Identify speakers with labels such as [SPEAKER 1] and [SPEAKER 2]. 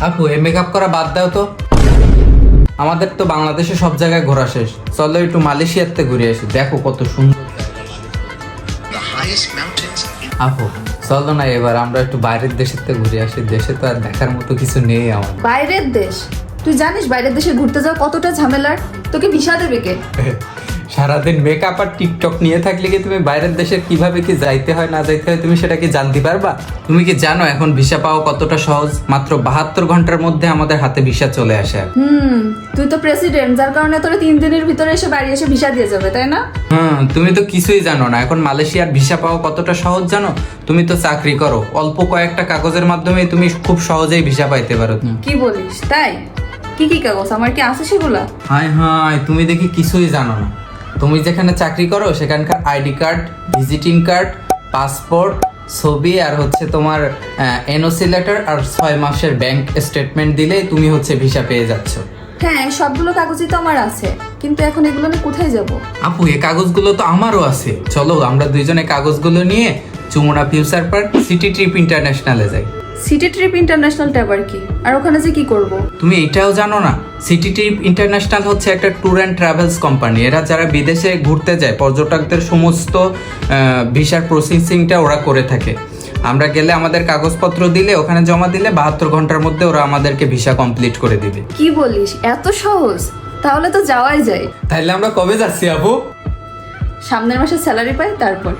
[SPEAKER 1] আপু এই মেকআপ করা বাদ দাও তো, আমাদের তো বাংলাদেশে সব জায়গায় ঘোরা শেষ, চলো একটু মালয়েশিয়াতে ঘুরে আসি, দেখো কত সুন্দর আপু। চলো না এবার আমরা একটু বাইরের দেশের থেকে ঘুরে আসি, দেশে তো আর দেখার মতো কিছু নেই আমার।
[SPEAKER 2] বাইরের দেশ? তুই জানিস বাইরের দেশে ঘুরতে যাওয়া কতটা ঝামেলার? তোকে ভিসা দেবে কে?
[SPEAKER 1] সারাদিন মেকআপ আর টিকটক নিয়ে থাকলে কি তুমি বাইরের দেশের কিভাবে কি যাইতে হয় না যাইতে হয় তুমি সেটা কি জানতে পারবা? তুমি কি জানো এখন ভিসা পাওয়া কতটা সহজ? মাত্র 72 ঘন্টার মধ্যে আমাদের হাতে ভিসা চলে আসে।
[SPEAKER 2] তুই তো প্রেসিডেন্ট, যার কারণে তোরা 3 দিনের ভিতরে এসে বাড়ি এসে ভিসা দিয়ে যাবে, তাই না?
[SPEAKER 1] তুমি তো কিছুই জানো না, এখন মালয়েশিয়ার ভিসা পাওয়া কতটা সহজ জানো? তুমি তো চাকরি করো, অল্প কয়েকটা কাগজের মাধ্যমে তুমি খুব সহজেই ভিসা পাইতে পারো।
[SPEAKER 2] কি বলিস? তাই? কি কি কাগজ? আমার কি আছে সেগুলা?
[SPEAKER 1] হায় হায়, তুমি দেখি কিছুই জানো না। তুমি যেখানে চাকরি করো সেখানকার ID card, visiting card, passport, ছবি আর হচ্ছে তোমার এনওসি লেটার আর 6 মাসের ব্যাংক স্টেটমেন্ট দিলেই তুমি হচ্ছে ভিসা পেয়ে যাচ্ছ।
[SPEAKER 2] হ্যাঁ, সবগুলো কাগজই তো আমার আছে, কিন্তু এখন এগুলো আমি কোথায় যাব?
[SPEAKER 1] আপু এই কাগজগুলো তো আমারও আছে, চলো আমরা দুইজনে কাগজগুলো নিয়ে Jamuna future park city trip ইন্টারন্যাশনালে যাই।
[SPEAKER 2] সিটি ট্রিপ ইন্টারন্যাশনালটা আবার কি? আর ওখানে যে কি করব?
[SPEAKER 1] তুমি এটাও জানো না? সিটি ট্রিপ ইন্টারন্যাশনাল হচ্ছে একটা ট্যুর অ্যান্ড ট্রাভেলস কোম্পানি। এরা যারা বিদেশে ঘুরতে যায় পর্যটকদের সমস্ত ভিসার প্রসেসিংটা ওরা করে থাকে। আমরা গেলে আমাদের কাগজপত্র দিলে ওখানে জমা দিলে 72 ঘন্টার মধ্যে ওরা আমাদেরকে ভিসা কমপ্লিট করে দিবে।
[SPEAKER 2] কি বলিস? এত সহজ? তাহলে তো যাওয়াই যায়।
[SPEAKER 1] তাহলে আমরা কবে যাচ্ছি আপু?
[SPEAKER 2] সামনের মাসে স্যালারি পাই তারপর।